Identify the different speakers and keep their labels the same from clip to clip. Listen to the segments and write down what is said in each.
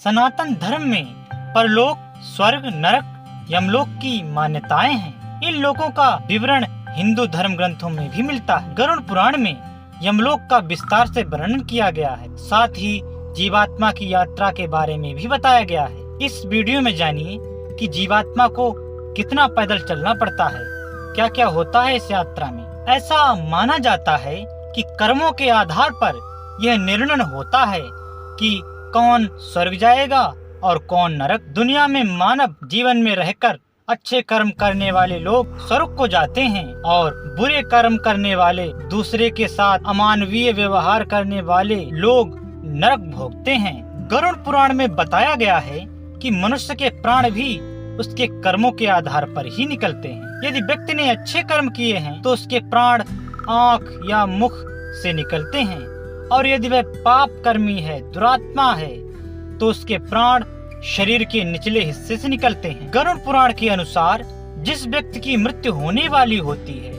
Speaker 1: सनातन धर्म में परलोक, स्वर्ग, नरक, यमलोक की मान्यताएं हैं। इन लोकों का विवरण हिंदू धर्म ग्रंथों में भी मिलता है। गरुड़ पुराण में यमलोक का विस्तार से वर्णन किया गया है। साथ ही जीवात्मा की यात्रा के बारे में भी बताया गया है। इस वीडियो में जानिए कि जीवात्मा को कितना पैदल चलना पड़ता है, क्या क्या होता है इस यात्रा में। ऐसा माना जाता है कि कर्मों के आधार पर यह निर्णय होता है कि कौन स्वर्ग जाएगा और कौन नरक। दुनिया में मानव जीवन में रहकर अच्छे कर्म करने वाले लोग स्वर्ग को जाते हैं और बुरे कर्म करने वाले, दूसरे के साथ अमानवीय व्यवहार करने वाले लोग नरक भोगते हैं। गरुड़ पुराण में बताया गया है कि मनुष्य के प्राण भी उसके कर्मों के आधार पर ही निकलते हैं। यदि व्यक्ति ने अच्छे कर्म किए हैं तो उसके प्राण आँख या मुख से निकलते हैं, और यदि वह पाप कर्मी है, दुरात्मा है, तो उसके प्राण शरीर के निचले हिस्से से निकलते हैं। गरुड़ पुराण के अनुसार जिस व्यक्ति की मृत्यु होने वाली होती है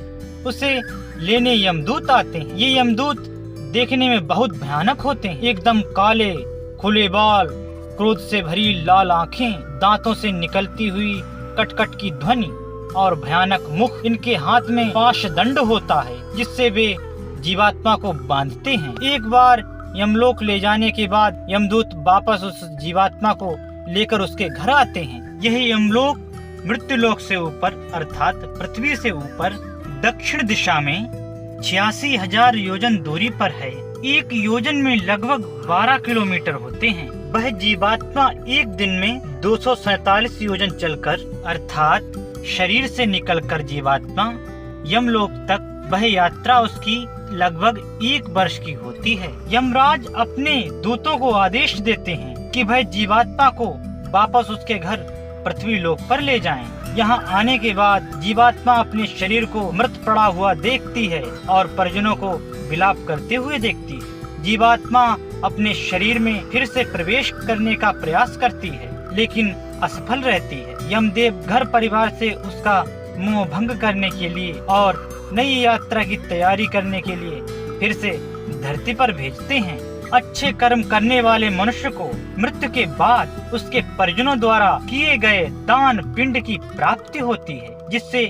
Speaker 1: उसे लेने यमदूत आते हैं। ये यमदूत देखने में बहुत भयानक होते हैं। एकदम काले, खुले बाल, क्रोध से भरी लाल आंखें, दांतों से निकलती हुई कटकट की ध्वनि और भयानक मुख। इनके हाथ में पाशदंड होता है जिससे वे जीवात्मा को बांधते हैं। एक बार यमलोक ले जाने के बाद यमदूत वापस उस जीवात्मा को लेकर उसके घर आते हैं। यह यमलोक मृत्युलोक से ऊपर अर्थात पृथ्वी से ऊपर दक्षिण दिशा में 86,000 योजन दूरी पर है। एक योजन में लगभग 12 किलोमीटर होते हैं। वह जीवात्मा एक दिन में 247 योजन चलकर अर्थात शरीर से निकलकर जीवात्मा यमलोक तक, वह यात्रा उसकी लगभग 1 वर्ष की होती है। यमराज अपने दूतों को आदेश देते हैं कि वह जीवात्मा को वापस उसके घर पृथ्वी लोक पर ले जाएं। यहाँ आने के बाद जीवात्मा अपने शरीर को मृत पड़ा हुआ देखती है और परिजनों को विलाप करते हुए देखती है। जीवात्मा अपने शरीर में फिर से प्रवेश करने का प्रयास करती है लेकिन असफल रहती है। यमदेव घर परिवार से उसका मोह भंग करने के लिए और नई यात्रा की तैयारी करने के लिए फिर से धरती पर भेजते हैं। अच्छे कर्म करने वाले मनुष्य को मृत्यु के बाद उसके परिजनों द्वारा किए गए दान पिंड की प्राप्ति होती है, जिससे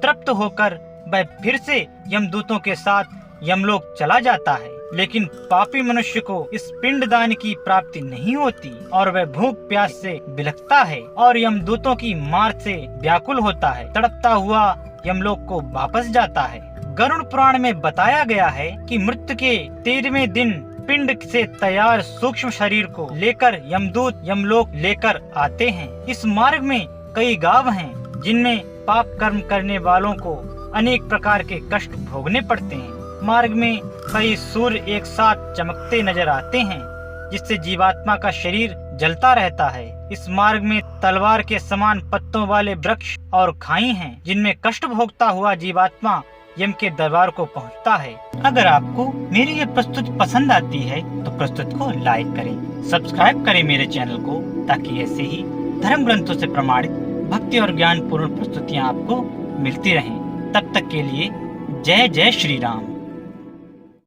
Speaker 1: तृप्त होकर वह फिर से यमदूतों के साथ यमलोक चला जाता है। लेकिन पापी मनुष्य को इस पिंड दान की प्राप्ति नहीं होती और वह भूख प्यास से बिलखता है और यमदूतों की मार से व्याकुल होता है। तड़पता हुआ यमलोक को वापस जाता है। गरुड़ पुराण में बताया गया है कि मृत्यु के 13वें दिन पिंड से तैयार सूक्ष्म शरीर को लेकर यमदूत यमलोक लेकर आते हैं। इस मार्ग में कई गांव हैं जिनमें पाप कर्म करने वालों को अनेक प्रकार के कष्ट भोगने पड़ते हैं। मार्ग में कई सूर्य एक साथ चमकते नजर आते हैं जिससे जीवात्मा का शरीर जलता रहता है। इस मार्ग में तलवार के समान पत्तों वाले वृक्ष और खाई हैं जिनमें कष्ट भोगता हुआ जीवात्मा यम के दरबार को पहुंचता है। अगर आपको मेरी ये प्रस्तुति पसंद आती है तो प्रस्तुति को लाइक करें, सब्सक्राइब करें मेरे चैनल को, ताकि ऐसे ही धर्म ग्रंथों से प्रमाणित भक्ति और ज्ञान पूर्ण प्रस्तुतियाँ आपको मिलती रहें। तब तक के लिए जय जय श्री राम।